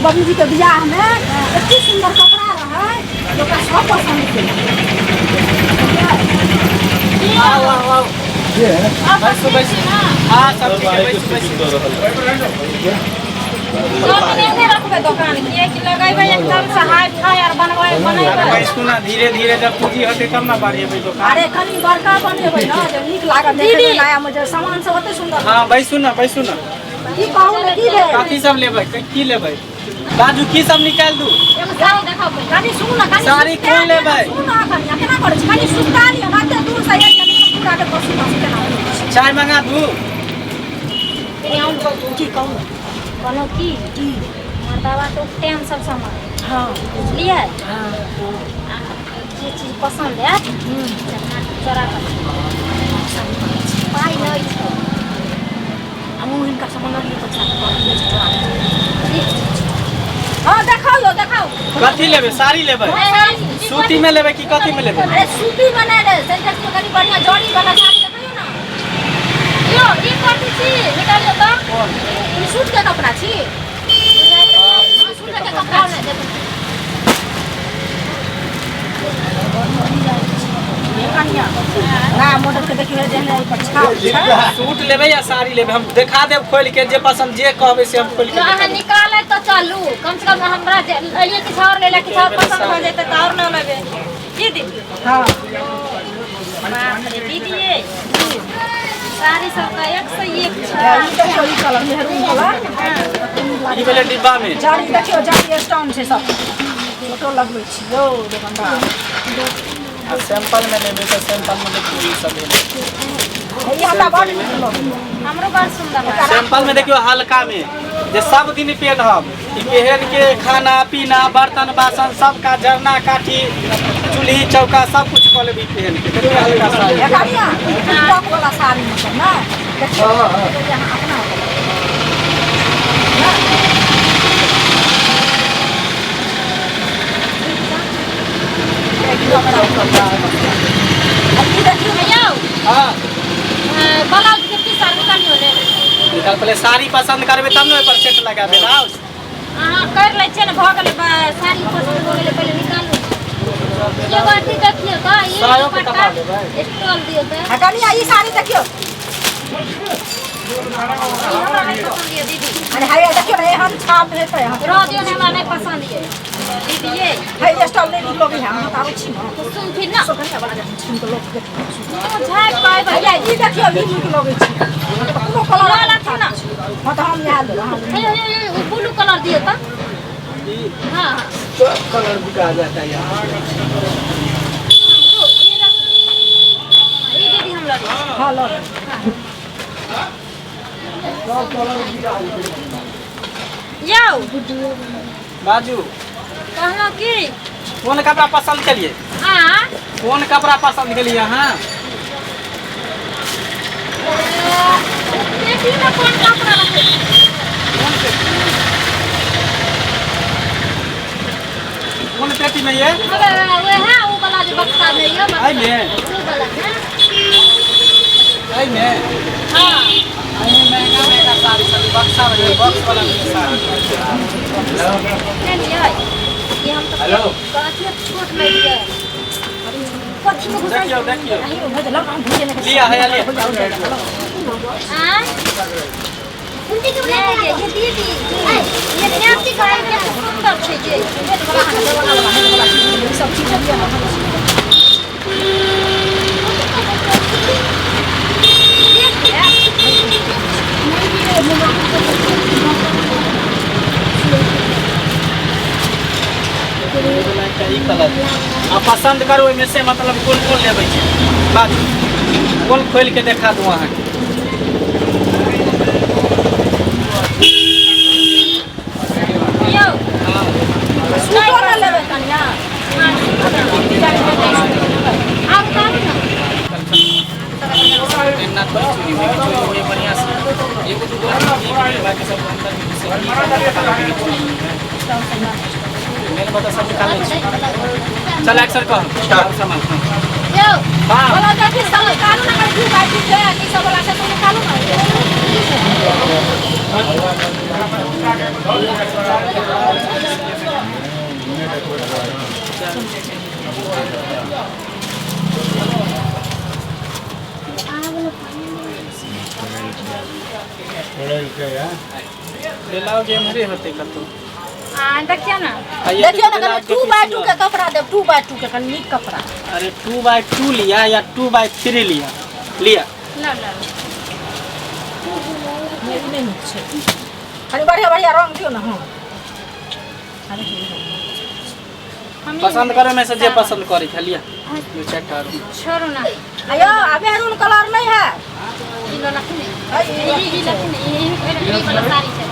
बबलू जी के बियाह में इतनी सुंदर कपड़ा रहा जो का सब पसंद के आओ आओ आओ ये है बस बस हां सब ठीक है बस सब नहीं रखबे दुकान किए कि लगाइबे एकदम सहाय खाय और बनवाए बनाइबे भाई सुना धीरे धीरे जब पूंजी होते तब ना बारिए दुकान अरे खनी बड़का बनेबे ना जो नीक लागत देखे नया मुझे सामान सब होते सुंदर हां भाई सुना की कहू ने की रे काफी सब लेबै की लेबै बाजू की सब निकाल दू एगो साड़ी देखाओ खाली सुन ना खाली साड़ी कोन लेबै सुन ना खाली केना करे छी खाली सुता लियो माते दूर से एक कनी पूरा के पसु पसु केना चाय मंगा दू की कहू बोलो की मर्दावा तो टाइम सब सामान हां बुझलिए हां जे चीज पसंद है चोरा कर पाई नहीं छै हमहू इनका सामान लिए तो चोरा हां देखाओ कथी लेबै साड़ी लेबै सूती में लेबै कि कथी में लेबै अरे सूती में नहीं रे सेंटेक्स में कनी बढ़िया जड़ी वाला साड़ी देखाइयो ना यो ई कथी छी निकालियो तो कौन ई सूट के कपड़ा छी हां सूट के कपड़ा ने देखो कन्या ना मॉडल के देखिए जेने पर छाप सूट लेबै या साड़ी लेबै हम देखा देब खोल के जे पसंद जे कहबै से हम खोल के अहाँ निकाले तो चलू कम से कम हमरा लिए किछ और लेला किछ और पसंद हो जेते त और न लेबे की दीदी हां बाप रे दीदी साड़ी सब का 101 ई देखियो ई कलर मेहरून कलर ई वाला डिब्बा में जारी देखियो जारी स्टोन छै सब फोटो लगबै छी यौ दुकानदार सैंपल में लेबै तो सैंपल में देखियो ई सब लेबै ये हमरा बड़ नीक लगल हमरो बड़ सुंदर लगा सैंपल में देखियो हल्का में जे सब दिन पहनब ई पहन के खाना पीना बर्तन बासन सब का जरना काठी चूल्ही चौका सब कुछ कर लेबै पहन के देखियो हल्का सा ये कनिया टॉप वाला साड़ी मतलब ना देखियो यहाँ अपना भैया हां ब्लाउज के की साड़ी निकालियो ले निकाल पहले साड़ी पसंद करबे तब न ओइ पर सेट लगाबे ब्लाउज अहाँ कर ले छै न भ गेलै साड़ी पसंद हो गेलै पहले निकालू ये बाटी देखियो त ये साड़ियों के दुपट्टा कपड़ा लेबै स्टॉल दियो त कनिया ई साड़ी देखियो हमरा नहीं पसंद ये दीदी अरे हाय देखियो ना हम छाप है पे रह दियो ने हमरा नहीं पसंद ये दीदी ये हाय स्टॉल ले लो भी हम बताबै छी ना तो सुन फिर ना सो कनिया वाला जखन छुन के लोग देखियो झाड़ पाए भैया ई देखियो ई नीक लगै छै कोनो कलर वाला थी ना हां तो हम यहाँ ले ये ब्लू कलर दियो त हां सब कलर बिका जाता है यार ये दीदी हम लगे हां लो यो बाजू कहलो की कौन कपड़ा पसंद के लिए हां कौन कपड़ा पसंद के लिए हां देखी ना कौन कपड़ा रखे कौन पेटी में ये वे है वो वाला जो बक्सा में ये आई में वो वाला है आई में हां आई में महंगा साड़ी सब बक्सा में बॉक्स वाला साड़ी ये हम तो हेलो काफी छोट में दिया कथी में घुसाई देखियो लिया है लिया हां उनके के बना ये दीदी ये न्यासी का के सुंदर छै जे सब चीज है आप पसंद करो इनमें से मतलब कौन कौन लेबै छै बात कौन खोल के देखा दूं अहाँ के यो सूटो ना लेबै कनिया आप काम ना ना तो चोरी हुई बढ़िया से एक दो बाकी सब अंदर में मेरे बता सब निकाल ले चल अक्सर कह स्टार्ट सामान यो हां बोला जाके सब कानून ना कर बाकी है कि सब वाला से तो निकालो ना ले लाओ जे हमरे होते कतो देखिए ना देखियो ना 2x2 के कपड़ा दे 2x2 के कनी कपड़ा। अरे 2x2 लिया या 2x3 लिया लिया ला ला नहीं छे अरे बढ़िया बढ़िया रंग दियो ना हां पसंद करे में से जे पसंद करे लिया ये चेक कर छोड़ो ना अयो अबे मैरून कलर नहीं है ये लो लखनी ये लखनी ये वाला साड़ी है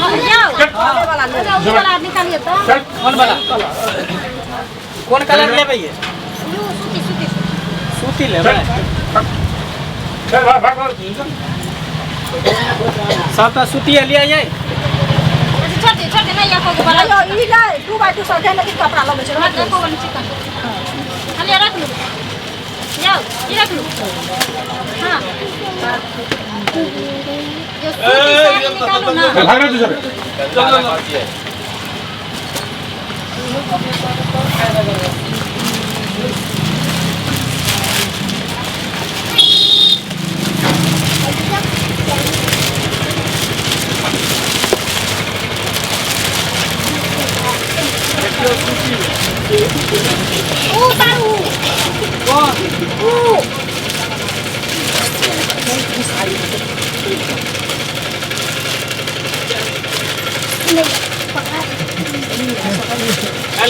हम जाओ वाले वाला ले वो वाला निकालिए तो कौन वाला कौन कलर लेबे ये यू सूती सूती लेबे चल भाग सब तो सूती है लिया ये छोड़ दे नहीं आपको वाला अयो ई ले 2x2 सब के लगी कपड़ा लगे छे हाथ देखो वाला चिकन खाली रख लो जाओ ये रख लो हां जो सूती साड़ी निकालो ना भाग रहा तू चल ताऊ कौन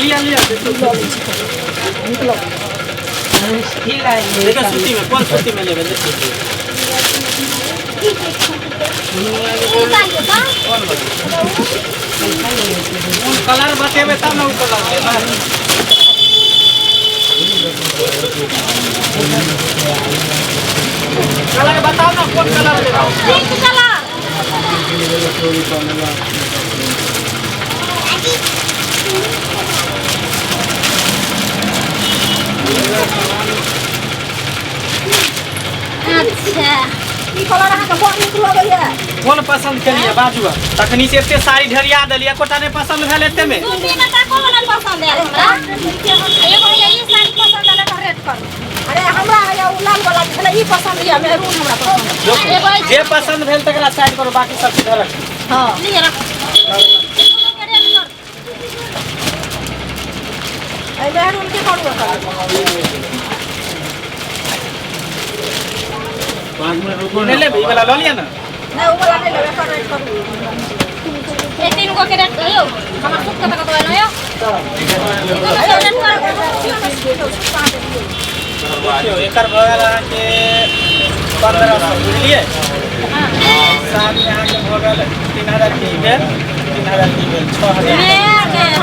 लिया लिया निकलो देखो सूती में कौन सूती में लेबे देखो निकालिए बा कौन कलर बतेबे तब ना उ कलर लेबे कलर बताओ ना कौन कलर लेबे एक चला अच्छा ई कलर अहाँ के बहुत नीक लगैया कौन पसंद करिए बाजुआ तखनी से एते साड़ी ढरिया देलिए कोटा ने पसंद भेल एते में सूती में का वाला पसंद है हमरा एगो ये साड़ी पसंद है तो रेट कर अरे हमरा है उ लाल वाला छले ई पसंद है मैरून हमरा पसंद जे पसंद भेल तकरा साइड करो बाकी सब चीज रख हां लिए रख ए मैरून के करू ले ले ई वाला ल लिया ना नहीं उ वाला नहीं लेबे कर रेट करू ये तीन गो के रेट करियो हमरा सूट कत कत है यो देखियो एकर भगल के 1500 बुझलिए साड़ी यहाँ के भगल 3000 की भेल 3000 की भेल 6000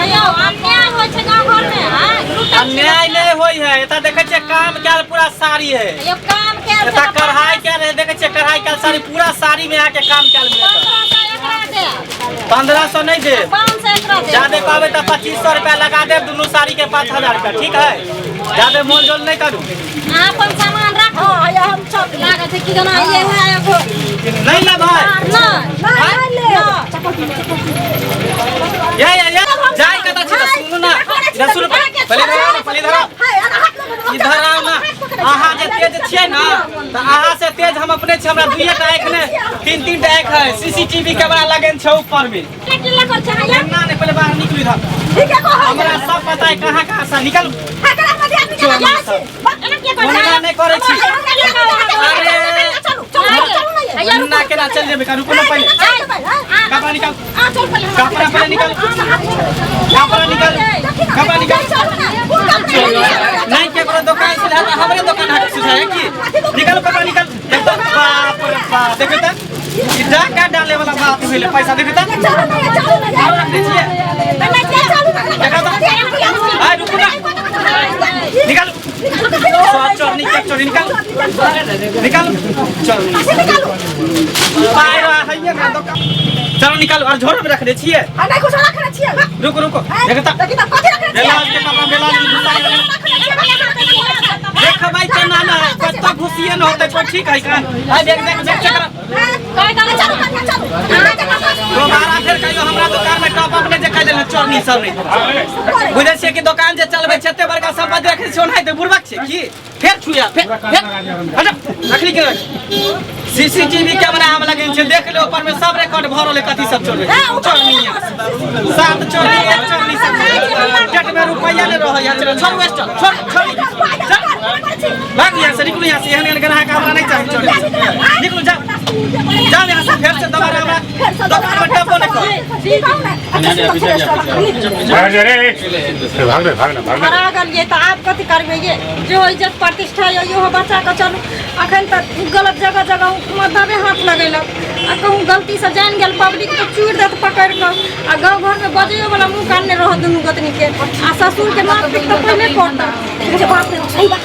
हयो अन्याय होय छै गांव घर में हां अन्याय नहीं होई है एता देखे छे काम कैल पूरा साड़ी है यो काम के एता कढ़ाई कैल है देखे छे कढ़ाई कैल साड़ी पूरा साड़ी में आके काम कैल मिलता 1500 नहीं दे 500 एकरा दे ज्यादा कहबे तो 2500 रुपया लगा दे दोनों साड़ी के 5000 रुपया ठीक है ज्यादा मोल जोल नहीं करूँ अपन सामान रखो हां या हम सब लागत है कि जना ये है एगो नहीं ले भाई ना नहीं ले ये जाई कता छी सुनो ना इधर सुनो पहले धरो हाय हाथ लगा इधर आओ ना आहा जे तेज छिए ना तो आहा से तेज हम अपने छ हमरा दुइए टा आंख ने तीन टा आंख है सीसीटीवी कैमरा लगन छ ऊपर में किला कर छै या ना नहीं पहले बाहर निकल इधर ठीक है कहो हमरा सब पता है कहां से निकल हाकरा मध्य आदमी के जा छी एना के कर मना नहीं करे छी अरे चलो चलो ना ना के ना चल जेबे रुको ना पहले कपड़ा निकाल चल पहले कपड़ा पहले निकाल कपड़ा निकाल कपड़ा निकाल नहीं के करो दुकान से लाता हमरे दुकान हट सुझाए की निकालो कपड़ा निकाल देखो बाप रे बाप देखो त इधर का डाले वाला बात होले पैसा देखो त और रख दीजिए देखो त आ रुको ना निकाल चोर निकाल निकाल चल पायरा है ये ना दुकान चलो निकाल और झोरा में रख दे छिए नहीं कुछ रखना छिए रुको रुको देखो त देखि त कथि रखना बेलाज के कपड़ा बेलाज देख भाई के नाना कत्ता घुसिए न होते कोई ठीक है का आ देख देख चेक कर दोबारा फिर कहियो हमरा दुकान में टॉप अप नहीं देखा देले चोरनी सब नहीं बुझे छिए कि दुकान जे चलबे छै एते बड़का सब देखे छै ओनाइ त बुरबक छै की फेर छुया फेर हट रखली के सीसीटीवी कैमरा हम लगे छै देख ले ऊपर में सब रिकॉर्ड भरल है कथि सब चोरनी सात चोरनी सब जेट में रुपया ले रह या चलो छोड़ वेस्ट छोड़ भाग यहां से निकलो यहां से एहन ग्राहक हमरा नहीं चाहिए चोर निकलो जाओ जाओ यहां से फिर से दोबारा हमरा दुकान में टॉप नहीं भाग भाग ये तो आप कथी करबे ये जो इज्जत प्रतिष्ठा है यो बच्चा के चलू अखन तक गलत जगह जगह मधबे हाथ लगेलक आ कहूँ गलती से जान गेल पब्लिक तो चूड़ देत पकड़ के आ गाँव घर में बजे वाला मुंह कानने रह दुनू गोतनी के आ ससुर के मार पीट तो पहले पड़ता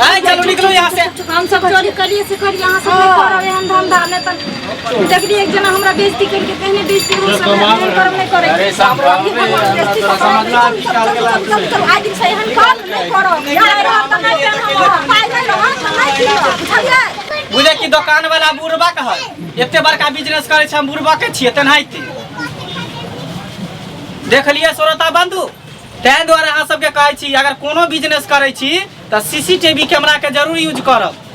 आए चलो निकलो यहाँ से हम सब चोरी करिए से करिए यहाँ सब नहीं करब एहन धंधा नहीं तो देखली एक जना हमरा बेइज्जती करके कहने बेइज्जती हो सब नहीं करब नहीं करे अरे समझना निकाल के ला आज दिन से हम काम नहीं करो यार रह त नहीं हम पाई नहीं रह त नहीं कियो बुझलिए बुझे कि दुकान वाला बुरबा कह एते बड़का बिजनेस करे छै हम बुरबा के छिए तेनाहिते देखलिए श्रोता बंधु तै द्वारा अहाँ सबके कहै छी अगर कोनो बिजनेस करै छी त सीसीटीवी कैमरा के जरूर यूज करब